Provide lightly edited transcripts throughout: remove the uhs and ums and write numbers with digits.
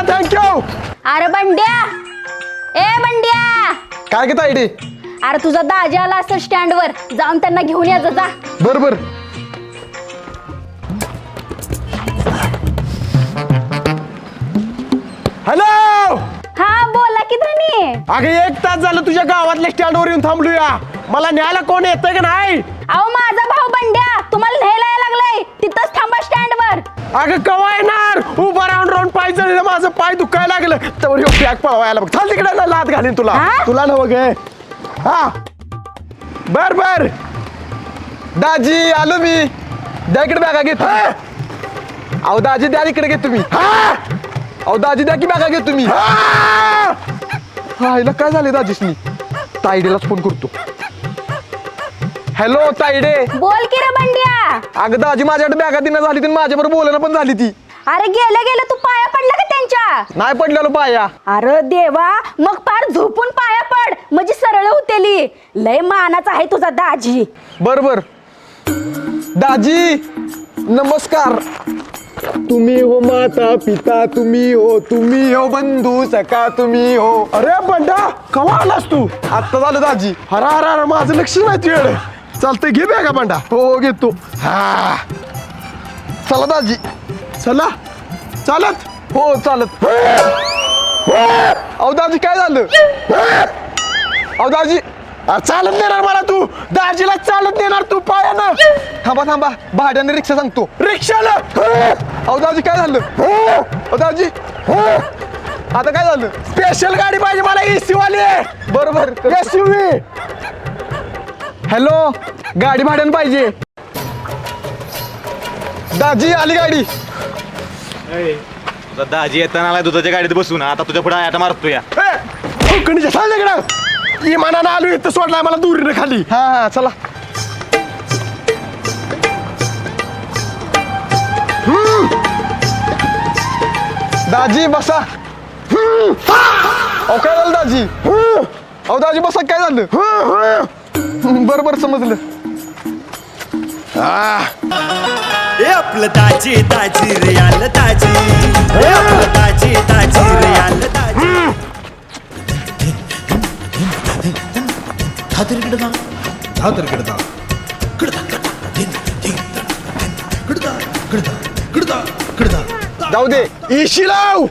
Thank you. अरे बंड्या, ए बंड्या, काय घेता आयडी? अरे तुझा दाजी आला असेल स्टँड वर, जाऊन त्यांना घेऊन या जा. बर बर. हॅलो. हा बोला की धनी. अगं 1 तास झालं तुझ्या गावातल्या स्टँडवर येऊन थांबलोया. मला न्यायला कोण येतंय का नाही? अहो माझा भाऊ बंड्या तुम्हाला न्यायला लागलाय, तिथंच थांबा स्टँड वर. अगं कवा येणार? उभा राहून राहून पाय जळलं, माझं पाय दुखायला लागलं. तर बॅग पळवायला बघ. चाल तिकडे लात घालीन तुला. हा? तुला ना बघ. हा बर बर. दाजी आलो मी. द्या इकडे बॅगा घेतो. अहो दाजी द्या इकडे घेतो मी. अहो दाजी द्या की बॅगा घेतो तुम्ही. हा हिला काय झाले दाजीसनी? तायडेलाच फोन करतो. हॅलो तायडे. बोल की रे बंड्या. अगं दाजी माझ्याकडे बॅगा दिना झाली ती, माझ्याबरोबर बोलणं पण झाली ती. अरे गेलं गेलं तू पाया पडला का त्यांच्या? नाही पडलेलो पाया. अरे देवा, मग पार झोपून पाया पड म्हणजे सरळ होतेली. लय मानाचा आहे तुझा दाजी. बर बर. दाजी नमस्कार. तुम्ही हो माता पिता, तुम्ही हो बंधू सखा, तुम्ही हो. अरे बंडा कवा आलास तू? आत्ता झालं दाजी. हरा हरा हरा, माझं लक्ष नाही तुझ्याकडे. चालतंय घे बॅगा बंडा. हो घेतो. हा चला दाजी. चला चालत. हो चालत. अहो दाजी काय झालं? अहो दाजी चालत नेणार मला तू? दाजीला चालत नेणार तू पायानं? थांबा थांबा, भाड्याने रिक्षा सांगतो. रिक्षाला? अहो दाजी काय झालं? अहो दाजी आता काय झालं? स्पेशल गाडी पाहिजे मला, एसी वाली. बरोबर एसयूव्ही. हॅलो, गाडी भाड्यानं पाहिजे. दाजी आली गाडी. तुझा दाजी येताना आलाय दुधाच्या गाडीत बसून, आता तुझ्या पुढे आटा मारतो या. कोकणीच्या साल्याकडं इमानानं आलो इथं, सोडलाय मला दुरीनं खाली. हा हा चला. दाजी बसा. अहो काय झालं दाजी? अहो दाजी बसा, काय झालं? बरोबर समजलं. ए आपलं ताजी ताजी रे आलं ताजी. ए आपलं ताजी ताजी रे आलं ताजी. जाऊ दे. इशी लाव.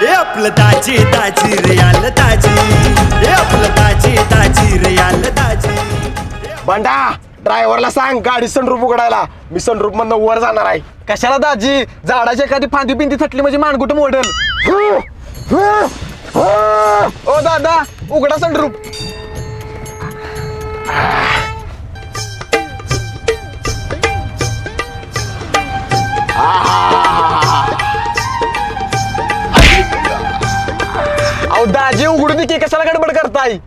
ए आपलं ताजी ताजी रे आलं ताजी. ए आपलं ताजी ताजी रे आलं ताजी. बंडा ड्रायव्हरला सांग गाडी सनरूफ उघडायला. मी सनरूफ मधनं वर जाणार आहे. कशाला दाजी? झाडाची एखादी फांदी पिंदी थटली म्हणजे मानगुट मोडल. ओ दादा उघडा सनरूफ. अहो दाजी उघडू दे की, कशाला गडबड करताय?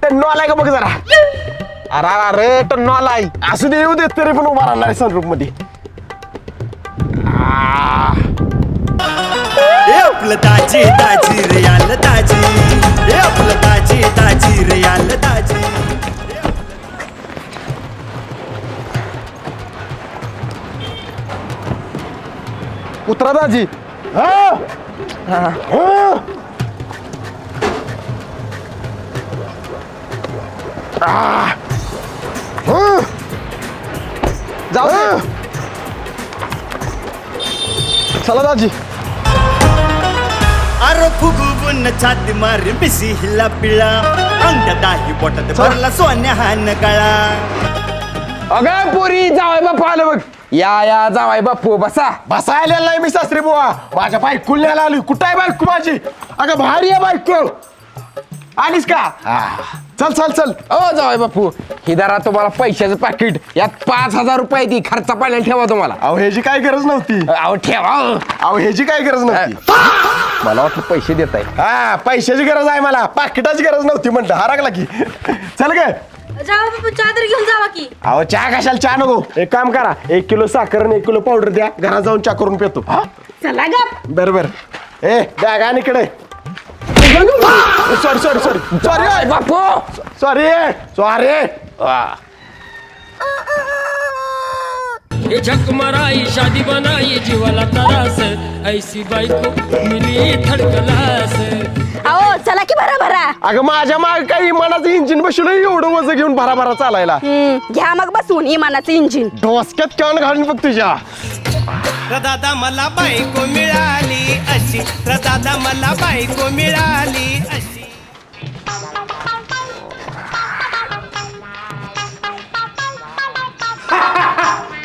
टन्नो आलाय का बघ जरा. अरे अरे टन्नो आलाय. असू दे, येऊ दे, तरी पण उभा राहणार आहे सनरूफ मध्ये. ए आपलं ताजी ताजी रे आलं ताजी. ए आपलं ताजी ताजी रे आलं ताजी. उतरा दाजी. जाऊ दे. चला दाजी. अरे फुगवून छाती मारी बिसी हिला पिळा. अंग दाही बोटात भरला सोन्या हा नगाळा. अगं पोरी जावाय बापू आलं बघ. या जावाय बापू बसा. बसायला नाही मी सासरी बुवा. माझ्या बायकुल न्यायला आली. कुठं आहे बायको माझी? अगं भारी आहे बायको. आलीस का? चल चल चल. ओ जावय बापू, ही धरा तुम्हाला पैशाचं पाकिट. यात 5,000 रुपये ती खर्चा पाण्याला ठेवा तुम्हाला. अहो ह्याची काय गरज नव्हती. अहो ठेवा. अहो ह्याची काय गरज नव्हती. मला वाटलं पैसे देताय. हा पैशाची गरज आहे मला, पाकिटाची गरज नव्हती म्हणलं. हरकला की. चल ग. जावा बापू, चहा तरी घेऊन जावा की. अहो चहा कशाला? चहा नको. एक काम करा, 1 किलो साखर आणि 1 किलो पावडर द्या. घरात जाऊन चहा करून पितो. चला गप. बरोबर. ए बॅग आण इकडे. सॉरी सॉरी सॉरी सॉरी बापू. Sorry sorry. ये झक मराई शादी बनाई जीवाला तरास ऐसी बायको मिली थडकलास अहो चला की भरा भरा. अगं माझ्या माग काही इमानाचं इंजिन बसवलं एवढं वजन घेऊन भरा चालायला. घ्या मग बसून इमानाचं इंजिन. डोसक्यात केव्हा घालून बघ तुझ्या. दादा मला बायको मिळाली अशी दादा मला बायको मिळाली अशी.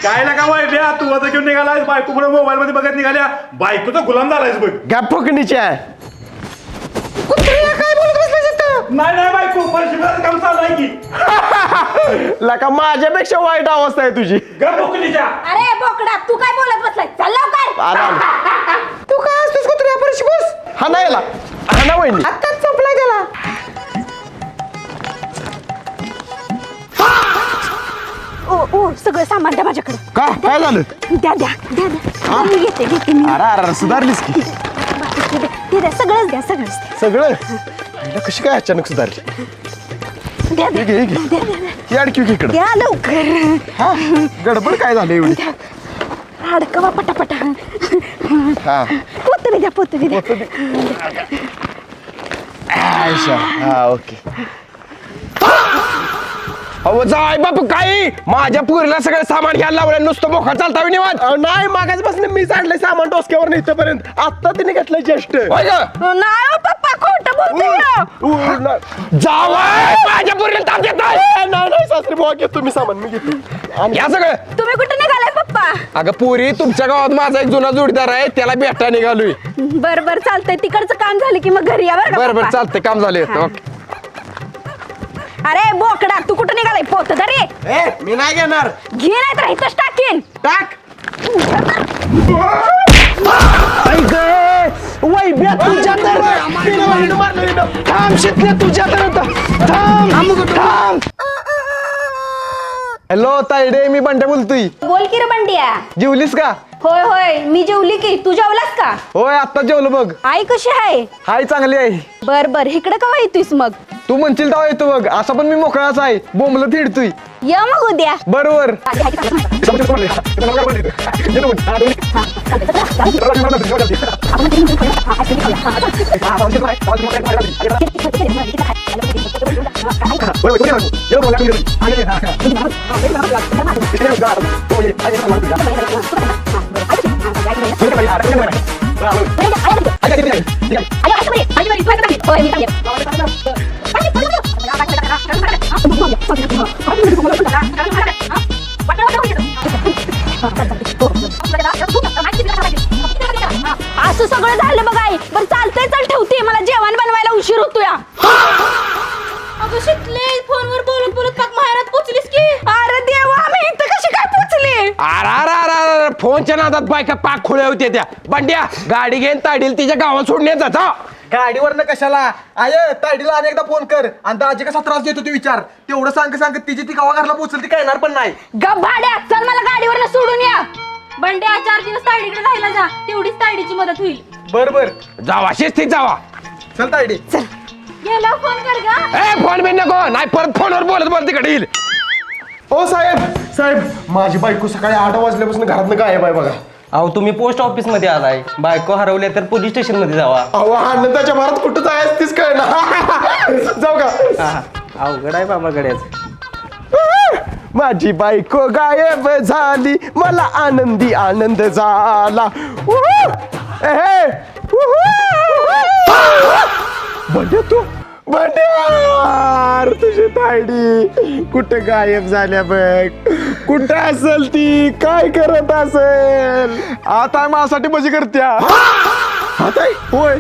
काय नका वाईब्या तू आता घेऊन निघालाय बायको पुढे मोबाईल मध्ये बघत निघाल्या बायकोचा गुलाम झालायस बघ. गॅप फुकणीच्या नाही बायको परिशिष्टाचं काम चालू आहे की. लका माझ्यापेक्षा वाईट अवस्था आहे तुझी. अरे बोकडा तू काय बोलत बसलाय चल लवकर. आला. तू काय असतोस कुत्र्या परिशी बस. हा नाही याला हा ना वहिनी आताच चोपलाय त्याला. ओ सगळं सामान द्या माझ्याकडे. का काय झालं. द्या मी घेते मी. अरे सुधारलीस की. ते द्या सगळंच द्या सगळं हिला कशी काय अचानक सुधारली. द्या हे घे, हे घे. ही अडकी इकडं. द्या लवकर. हा गडबड काय झाली एवढी. अडकवा पटापटा. हा पोतरी द्या. आयशा हा ओके. अहो जाय बाप काय माझ्या पुरीला सगळं सामान घ्यायला लावलं नुसतं मोखा चालता निवांत. नाही मागासपासून मी चाललंय सामान डोसक्यावर इथपर्यंत. आता तिने घेतलंय जस्ट. होय ग? नाही पप्पा खोटं बोलतोय. जावई माझ्या पुरीला ताप देत नाही. नाही सासरी बुवा घेतो मी सामान मी घेतो. आणि या सगळं. तुम्ही कुठे निघालाय पप्पा. अगं पुरी तुमच्या गावात माझा एक जुना जोडीदार आहे त्याला भेटा निघालोय. बर चालतंय तिकडचं काम झालं की मग घरी या बरं का बरं पप्पा? चालतंय काम झाले. ओके अरे बोकडा तू कुठं निघालाय पोत तरी. मी नाही घेणार. घे नाही तर इथंच टाकीन. टाक. वैभ्या तुझ्या तर थांब शिकले तुझ्या तर थांब. हॅलो तायडे मी बंड्या बोलतोय. बोल की रे बंडिया. जेवलीस का. होय मी जेवली की तू जेवलास का. होय आत्ता जेवलो बघ. आई कशी आहे. हाय चांगली आहे. बर इकडे का येतोयस मग. तू म्हणशील तेव्हा येतो बघ. असा पण मी मोकळाच आहे बोंबलं थिडतोय. ये मग उद्या. बरोबर. असं सगळं झालं बघ आई. बरं चालतंय चल ठेवते मला जेवण बनवायला उशीर होतोय. अगं शिकले फोनवर बोलत पाक माहेरात पोचलीस की. अरे देवा मी इथं कशी काय पोचली. अरे फोनच्या नादात बायका पाक खुल्या होत्या त्या. बंड्या गाडी घेऊन ताडील तिच्या गावात सोडण्यात जाता. गाडीवरनं कशाला आय तायडीला अनेकदा फोन कर आणि दाजी कसा त्रास देतो ते विचार. तेवढं सांगत तिची ती गावा घरला पोचल ती कळणार पण नाही. गप भाड्या चल मला गाडीवरनं सोडून या. बंड्या 4 दिवस तायडीकडे राहायला जा तेवढीच तायडीची मदत होईल. बर जावा शिस्तीत जावा. चल तायडी. गेला फोन कर गा. ए फोन बिन नको नाही परत फोनवर बोलत तिकडे येईल. ओ साहेब माझी बायको सकाळी 8 वाजल्यापासून घरातनं गायब आहे बघा. अहो तुम्ही पोस्ट ऑफिस मध्ये आलाय बायको हरवल्या तर पोलीस स्टेशन मध्ये जावा. अहो आनंदाच्या भरात कुठं जायच तीच कळणार. जाऊ का. अवघड आहे बाबा गड्याच. माझी बायको गायब झाली मला आनंद झाला. बंड्या तुझी तायडी कुठं गायब झाल्या बघ. कुठं असेल ती काय करत असेल. आता माझ्यासाठी मजी करत्या. आता होय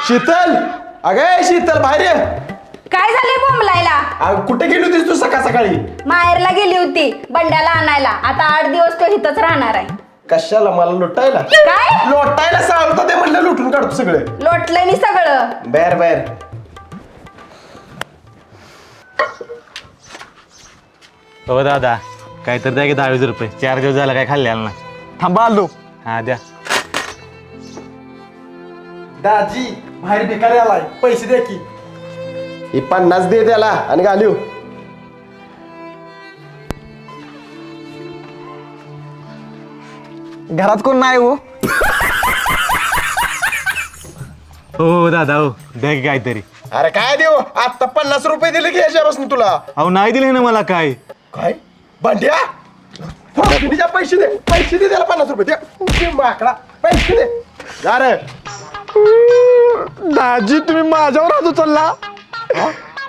शीतल. अगं शीतल बाहेर ये. काय झाले बोंबलायला. कुठे गेली होतीस तू सकाळी. माहेरला गेली होती बंड्याला आणायला. आता 8 दिवस तो इथंच राहणार आहे. कशाला मला लुटायला. काय लोटायला सांगतो ते म्हणलं लुटून काढतो सगळं. लोटलंय मी सगळं. बर हो दादा काहीतरी द्या की 10-20 रुपये. 4 दिवस झाला काय खाल्लेला ना. थांबा आलो. हा द्या. दाजी बाहेर भिकारी आलाय पैसे द्या की. हे 50 दे त्याला आणि घालू. घरात कोण नाही हो. हो दादा हो द्या की काहीतरी. अरे काय देऊ आता 50 रुपये दिले की याच्यापासून तुला. अहो नाही दिले ना मला काय. काय भांड्या फुकणीच्या पैसे दे त्याला 50 रुपये दे माकडा पैसे दे. अरे दाजी तुम्ही माझ्यावर हात उचलला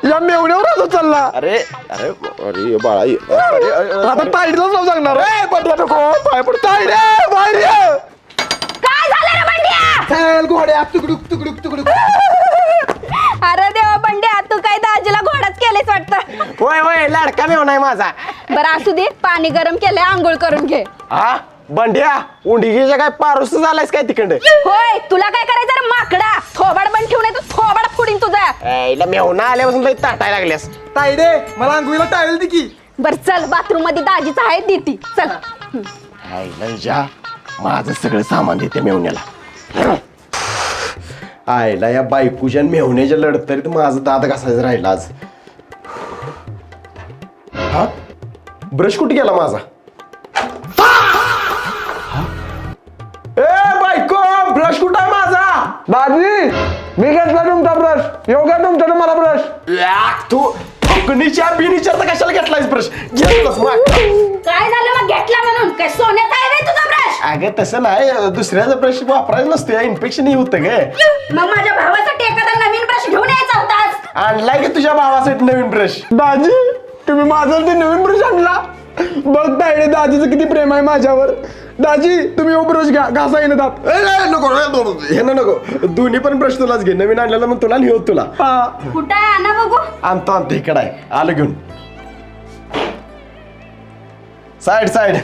या मेवण्यावर हात उचलला. अरे अरे अरे बाळा आता ताईडलाच नाव सांगणार. बंड्या नको पाय पड ताईडे बाहेर ये. काय झालं रे बंड्या? चल घोड्या तुकडुक तुकडुक तुकडुक. अरे देवा बंड्या तू काय दाजीला घोडाच केलेच वाटतं. होय होय लाडका मेवणा आहे माझा. बरं असू दे पाणी गरम केलंय आंघोळ करून घे. हा बंड्या उंडीगीच्या काय पारुस झालायस काय तिकडे. होय तुला काय करायचं रे माकडा. थोबाड पण ठेवून येतो थोबाड फुडीन तुझा. मेवणा आल्यापासून लई ताटायला लागल्यास. ताईडे मला अंघोळीला टावेल ती की. बर चल बाथरूम मध्ये दाजीचं आहे देती चल. आईला माझं सगळं सामान देते मेवण्याला. आईला या बायकोच्या मेवण्याच्या लढतरीत माझं दात घासायचं राहिलं आज. हा ब्रश कुठे गेला माझा. ए बायको ब्रश कुठं आहे माझा. दादी मी घेतला तुमचा ब्रश. योग्य तुमचा मला ब्रश. तू फुकणीच्या बिनीच्या तर कशाला घेतलायस ब्रश. घेतलास मग काय झालं मग घेतला म्हणून काय सोन्यात आहे रे तुझा ब्रश. अगं तसं नाही दुसऱ्याचा ब्रश वापरायचा नसतो इन्फेक्शन होतं ग. मग माझ्या भावासाठी एखादा नवीन ब्रश घेऊन यायचा होतास. आणलाय की तुझ्या भावासाठी नवीन ब्रश. दाजी तुम्ही माझ्यासाठी नवीन ब्रश आणला. बघ ताईडे दाजीचं किती प्रेम आहे माझ्यावर. दाजी तुम्ही हो ब्रश घ्या घासा येणं दात. नको हे ना नको दोन्ही पण ब्रश तुलाच घे. नवीन आणलेला मग तुला लिहो तुला. कुठं आहे आणा बघू. आणतो इकडे आहे आलं घेऊन. Side side.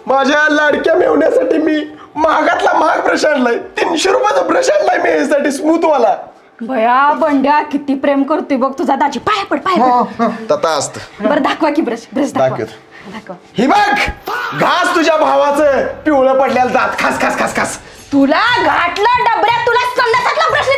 माझ्या लाडक्या मेवण्यासाठी मी महागातला महाग ब्रश आणलाय. 300 रुपयाचा ब्रश आणलाय मी यासाठी स्मूथ वाला. भया बंड्या किती प्रेम करतोय बघ तुझा दाजी. पाय पड पाय पड. तथा असत. बरं दाखवा की ब्रश ब्रश दाखवा. दाखवा. ही बघ घास तुझ्या भावाचं पिवळं पडलेलं दात खास खास खास खास. तुला घाटलं डबऱ्यात तुला संडासातला प्रश्न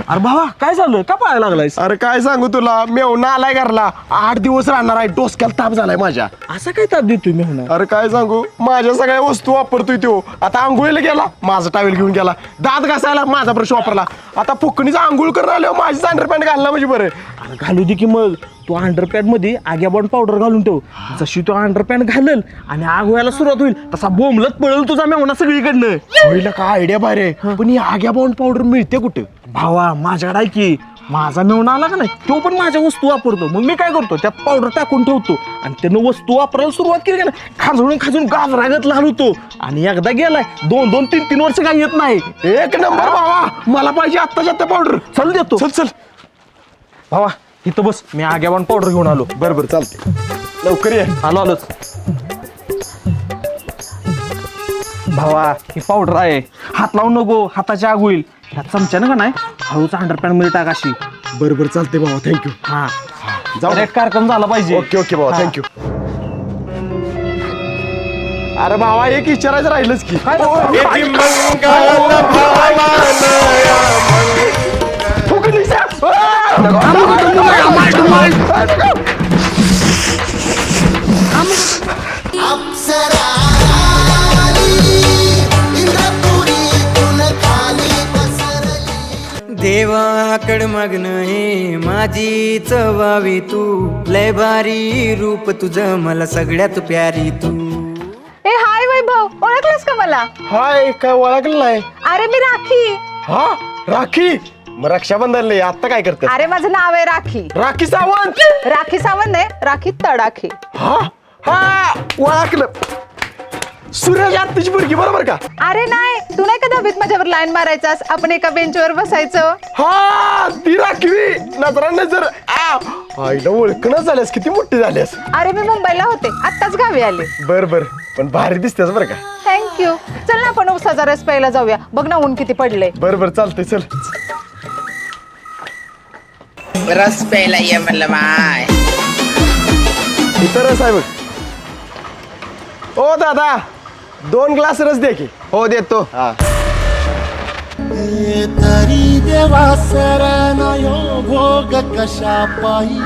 अरे भावा काय झालं का पाहायला लागलायस. अरे काय सांगू तुला मेवणा आलाय घरला 8 दिवस राहणार आहे. डोसक्याला ताप झालाय माझ्या. असा काय ताप देतोय मी म्हणा. अरे काय सांगू माझ्या सगळ्या वस्तू वापरतोय तो. आता आंघोळीला गेला माझा टावेल घेऊन गेला. दात घासायला माझा ब्रश वापरला. आता फुकणीचा आंघोळ करून आल्यावर माझी अंडरपॅन्ट घालला म्हणजे बरं. अरे घालू दे की मग तू अंडरपॅन्ट मध्ये आग्याबॉन्ड पावडर घालून ठेव. जशी तू अंडरपॅन्ट घालल आणि आग व्हायला सुरुवात होईल तसा बोंबलत पळल तुझा मेवणा सगळीकडनं. होईल का आयडिया बाहेर आहे. पण ही आग्या बाउंड पावडर मिळते कुठे. भावा माझ्याकडे आहे की माझा मेवणा आला का नाही तो पण माझ्या वस्तू वापरतो. मग मी काय करतो त्यात पावडर टाकून ठेवतो आणि त्यानं वस्तू वापरायला सुरुवात केली का नाही खाजून खाजून गाजरागत लहान होतो. आणि एकदा गेलाय 2-2, 3-3 वर्ष काही येत नाही. एक नंबर भावा मला पाहिजे आत्ताच्या आत्ता पावडर. चल देतो. चल चल भावा इथं बस मी आग्याबॉन्ड पावडर घेऊन आलो. बरोबर चालते लवकर ये. आलोच. भावा ही पावडर आहे हात लावून नको हाताची आग होईल. ह्या चमच्यानं का नाही हळूच अंडरपॅन्ट मध्ये टाक अशी. बरोबर चालते भावा थँक्यू. हा जाऊ एक कार्यक्रम झाला पाहिजे. ओके ओके भावा थँक्यू. अरे भावा एक विचारायचं राहिलंच की. देवाकड मागणं हे माझी चवावी तू लय भारी रूप तुझं मला सगळ्यात प्यारी तू. ए हाय वैभव ओळखलंस का मला. हाय काय ओळखलं नाही. अरे मी राखी. हा राखी मग रक्षाबंधनला आता काय करते. अरे माझं नाव आहे राखी. राखी सावंत. राखी सावंत नाही राखी तडाखी. हा हा ओळखलं. सूर्याच्या आत्ताची मुलगी बरोबर का. अरे नाही तू नाही का दहावीत माझ्यावर लाईन मारायचास आपण एका बेंचवर बसायचो. हा ती राखी नजरा नजर. आईला ओळखणं झाल्यास किती मोठी झाल्यास. अरे मी मुंबईला होते आत्ताच गावी आले. बर बर पण भारी दिसतेस बरं का. थँक्यू. चल ना आपण उसाचा रस प्यायला जाऊया. बघ ना ऊन किती पडले. बर बर चालतंय चल. रस प्यायला ये म्हणलं माय. इथं रस आहे बघ. ओ दादा 2 ग्लास रस दे की. हो देतो. हा तरी देवा सरनायो भोग कशा पायी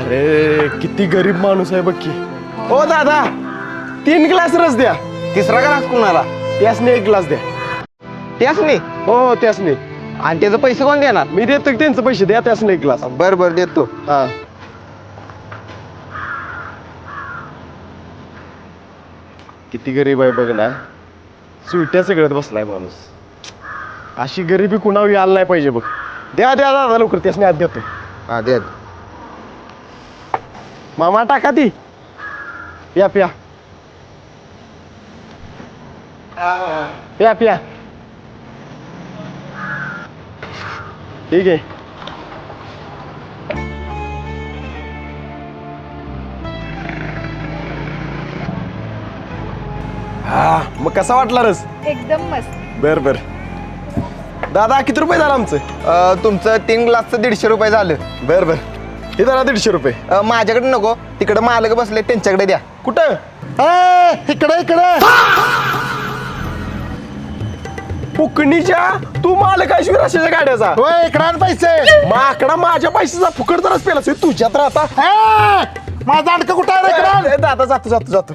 अरे किती गरीब माणूस आहे बघ की. ओ दादा 3 ग्लास रस द्या. तिसरा ग्लास कुणाला? त्यासने 1 ग्लास द्या. त्याच नाही. हो त्यासने. आणि त्याचे पैसे कोण देणार? मी देतो की त्यांचे पैसे द्या त्यासने 1 ग्लास. बर बर देतो. हा किती गरीब आहे बघ ना. सुट्या सगळ्यात बसलाय माणूस. अशी गरिबी कुणावर यायला नाही पाहिजे बघ. द्या द्या दादा लवकर त्यासने आत देतो. हा दे. मामा टाका ती. प्या प्या प्या प्या. ठीक आहे. हा मग कसा वाटला रस? एकदम मस्त. बर बर. दादा किती रुपये झालं आमचं? तुमचं 3 ग्लासचं 150 रुपये झालं. बर बर. हे जरा 150 रुपये. माझ्याकडे नको, तिकडे मालक बसले त्यांच्याकडे द्या. कुठं? इकडे इकडे फुकणीच्या तू मालक आहेस विराशाच्या गाड्याचा. होय इकडे पैसे माकडा माझ्या पैशाचा फुकट जराच पेलास तुझ्यात राहता. माझा अडकं कुठं आहे रे? ए, दादा जातो जातो जातो.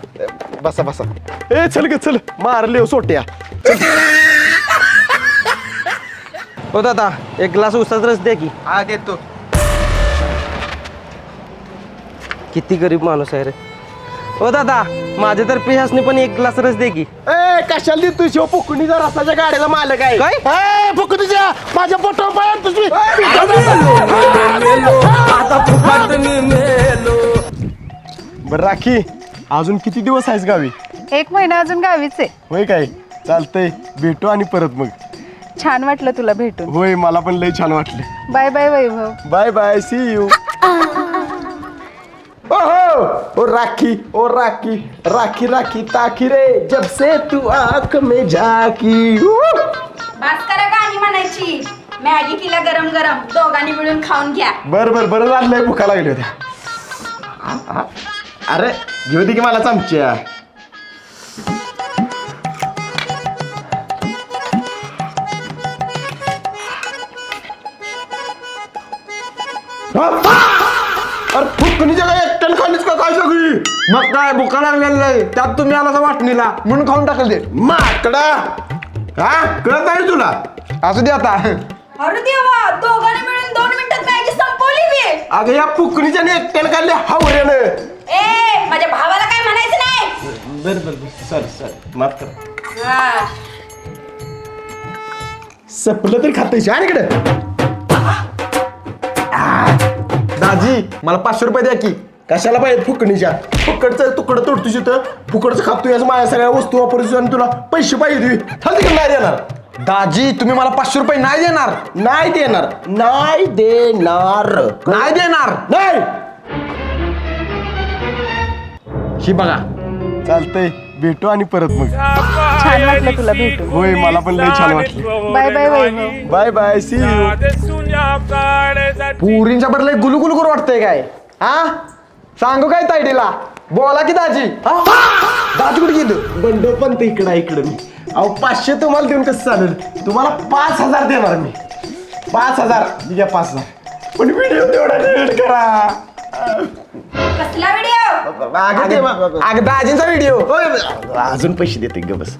बसा बसा. ए चल ग चल मारले हो सोट्या. हो दादा 1 ग्लास उसाचा रस द्या की. हा देतो. किती गरीब माणूस आहे रे. हो दादा माझ्यातर्फे ह्यासनी पण 1 ग्लास रस दे की. ए कशाला देतो शिव फुकणीचा रसाच्या गाड्याचा मालक आहे. काय? तुझ्या माझ्या पोटावर पाय तुझी बरं राखी अजून किती दिवस आहेस गावी? 1 महिना अजून गावीच आहे. होय काय चालतंय भेटू आणि परत मग. छान वाटलं तुला भेटून. होय मला पण लय छान वाटलं. Bye bye Vaibhav. Bye bye see you. ओहो ओ राखी ओ राखी राखी राखी ताकी रे जब से तू आंख में झाकी. बस करा गाणी म्हणायची. मॅगी केला गरम गरम दोघांनी मिळून खाऊन घ्या. बर बर बरं झालंय भुका लागली होत्या. अरे घेऊ दे की मला चमच्या. अरे फुकणीच्या काय एकट्यान खालीच का काय सगळी? मग काय भुका लागलेलं नाही त्यात तुम्ही आला वाटणीला म्हणून खाऊन टाकल ते. माकडा हा कळत नाही तुला? असू दे आता. अरे देवा दोघांनी मिळून 2 मिनिटात मॅगी संपवली मी. अगं या फुकणीच्या एकट्यान खाल्ले हावऱ्यानं. ए माझ्या भावाला काय म्हणायचं नाही. बर बर बर सर सर माफ कर. हा. सपलं तरी खातायची आणि इकडे. दाजी मला 500 रुपये द्या की. कशाला पाहिजे फुकणीच्या? फुकटचं तुकडं तोडतोय तर फुकटचं खातोय असं माझ्या सगळ्या वस्तू वापरतो आणि तुला पैसे पाहिजे तुम्ही तिकडे नाही देणार. दाजी तुम्ही मला 500 रुपये नाही देणार. नाही देणार नाही देणार नाही देणार. नाही. ही बघा. चालतंय भेटू आणि परत मग. छान वाटलं तुला भेटून. होय मला पण लय छान वाटलं. Bye bye Vaibhav. Bye bye see you. पुरींच्या बदले गुलुगुलू करू वाटतंय काय? हा सांगू काय तायडीला? बोला की दाजी. दाजी कुठे गेलं? बंड पण ते इकडं इकडं मी. अहो 500 तुम्हाला देऊन कसं चालेल? तुम्हाला 5000 देणार मी. 5000 घ्या 5000. पण व्हिडिओ तेवढा डिलीट करा. कसला व्हिडिओ? अगं दाजींचा व्हिडिओ. अजून पैसे देते ग बस.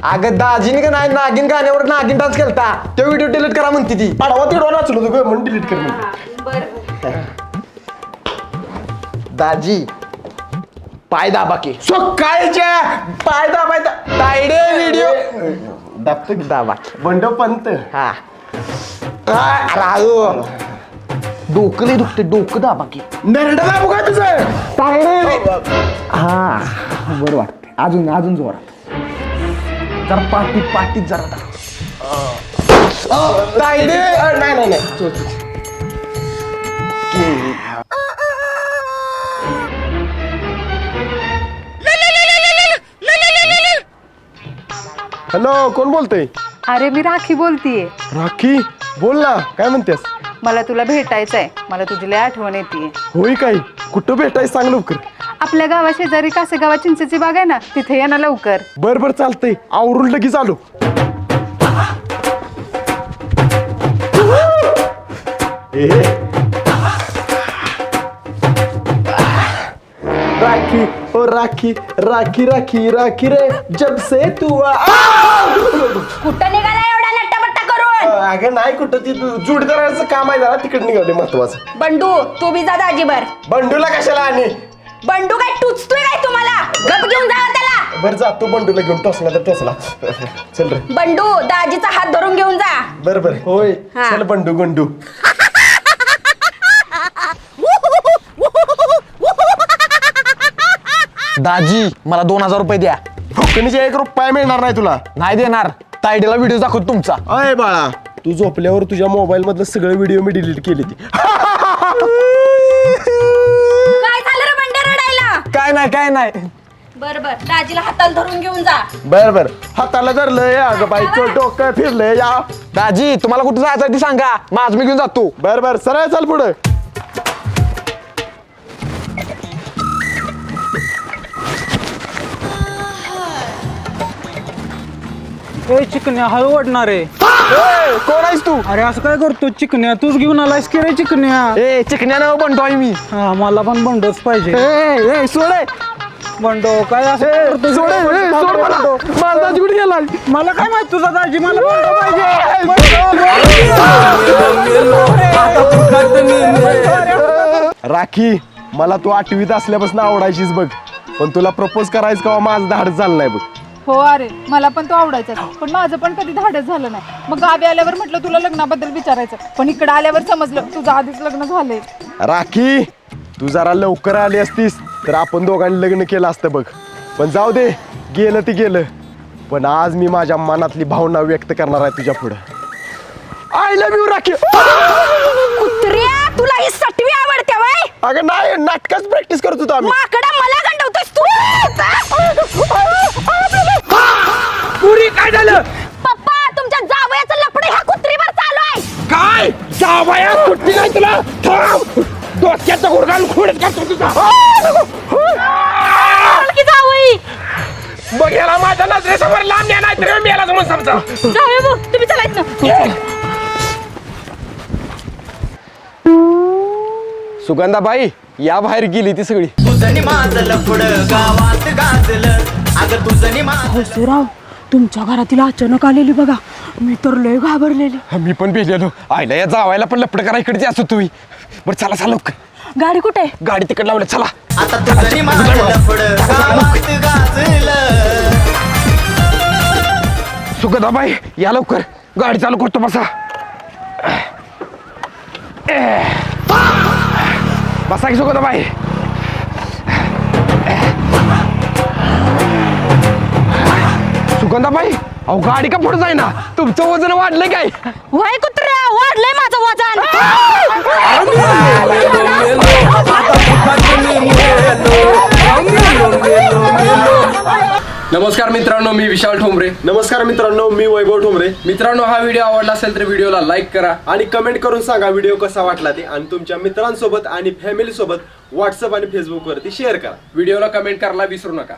अगं दाजीने का नाही नागिन गाण्यावर नागिन डान्स केलता तो व्हिडिओ डिलीट करा म्हणते ती. पाडवा तेवढा नाचलो होतो म्हणून डिलीट कर म्हणते. बरं. दाजी पाय दाबा की. सकाळच्या पाय दाबायचा तायडे व्हिडिओ दाबतो की दाबा. बंड पंत. हा राहू डोकं लई दुखते डोकं दाबा की. नरडा दाबू काय तुझं? हा बरं वाटते. अजून अजून जोरात जरा पाठीत जरा तायडे नाही नाही नाही. हॅलो कोण बोलतोय? अरे मी राखी बोलतीये. राखी बोल ना काय म्हणतेस? मला तुला भेटायचंय. मला तुझी लय आठवण येते. होय काय कुठं भेटायचं सांग लवकर. आपल्या गावा शेजारी कासेगावात चिंचेची बाग आहे ना, तिथे ये ना लवकर. बर बर चालतंय, आवरून लगेच आलो. राखी ओ राखी राखी राखी राखी रे जब से तू कुठं निघाला एवढा नट्टापट्टा करून? अगं नाही कुठं ती जोडीदाराचं काम आहे जरा तिकडे निघाले महत्वाचं. बंडू तू बी जा दाजीबर. बंडूला कशाला आणि बंडू काय टुचतोय काय तुम्हाला? गप घेऊन जा त्याला. बर जातो बंडूला घेऊन टोचला तर टोचला. चल रे. बंडू दाजीचा हात धरून घेऊन जा. बर बर होय हा. चल बंडू गुंडू. दाजी मला 2000 रुपये द्या. फुकणीचे 1 रुपया मिळणार नाही तुला. नाही देणार. तायडीला व्हिडिओ दाखवतो तुमचा. अय बाळा तू झोपल्यावर तुझ्या मोबाईल मधलं सगळे व्हिडिओ मी डिलीट केली ती. काय झालं रे बंड्या रडायला? काय नाही बर बर दाजीला हाताला धरून घेऊन जा. बर बर हाताला धरलंय अगं बाईचं डोकं फिरलंय या. दाजी तुम्हाला कुठं जायचं ती सांगा, माझं मी घेऊन जातो. बर बर सरळ चल पुढे. चिकन्या हळू ओढणार आहे. कोण आहेस तू? अरे असं काय करतो चिकन्या, तूच घेऊन आलायस की रे चिकन्या. ए चिकन्यानं बनतो आहे मी. हा मला पण बंडोच पाहिजे. ए सोडे बंडो काय असं करतो? सोड मला. माझा दाजी कुठे गेला? मला काय माहित तुझा दाजी, मला बंडो पाहिजे. राखी मला तू 8वीत असल्यापासून आवडायचीच बघ, पण तुला प्रपोज करायचं का माझं धाडच झालं नाही बघ. हो अरे मला पण तो आवडायचा, पण माझं पण कधी धाडस झालं नाही. मग गावी आल्यावर म्हटलं तुला लग्नाबद्दल विचारायचं, पण इकडे आल्यावर समजलं तुझं आधीच लग्न झालंय. राखी तू जरा लवकर आली असतीस तर आपण दोघांनी लग्न केलं असतं बघ. पण जाऊ दे, गेलं ते गेलं. पण आज मी माझ्या मनातली भावना व्यक्त करणार आहे तुझ्या पुढं. I love you Rakhi. कुत्र्या तुला ही सटवी आवडते वय? अगं नाही, नाटकाच प्रॅक्टिस करत होतो आम्ही. माकडा मला गंडवतोस तू? पुरी काय झालं? पप्पा तुमच्या जावयाचं लफडं ह्या कुत्रीवर चालू आहे. काय जावया कुठली नाही तुला? थांब डोक्याचा गुडघा खोडत करतो तुझा. की जावई बघ याला माझ्या नजरेसमोर लांब नाही तर मी याला जमून समजा. जावई भाऊ, तुम्ही चलायचं ना. सुगंधाबाई या बाहेर गेली ती सगळी. तुझं माझं पुढं गावात गाजलं, अगं तुझं माझं. सुराव तुमच्या घरातील अचानक आलेली बघा, मी तर लय घाबरलेली. मी पण भेटलेलो. आईला या जावायला पण लपड करा इकडे असतो तुम्ही. बरं चला चला लवकर. गाडी कुठे? गाडी तिकड लावलं चला. आता तुझं माझं पुढं गावात गाजलं. सुगंधाबाई या लवकर, गाडी चालू करतो बसा. बसा की सुगंधाबाई. सुगंधाबाई अहो गाडी का पुढे जाईना? तुमचं वजन वाढलंय काय? वय कुत्र्या वाढलंय माझं वजन. नमस्कार मित्रांनो, मी विशाल ठोंबरे. नमस्कार मित्रांनो, मी वैभव ठोंबरे. मित्रांनो, हा व्हिडिओ आवडला असेल तर व्हिडिओला लाईक करा आणि कमेंट करून सांगा व्हिडिओ कसा वाटला ते, आणि तुमच्या मित्रांसोबत आणि फॅमिली सोबत व्हॉट्सअप आणि फेसबुक वरती शेअर करा. व्हिडिओला कमेंट करायला विसरू नका.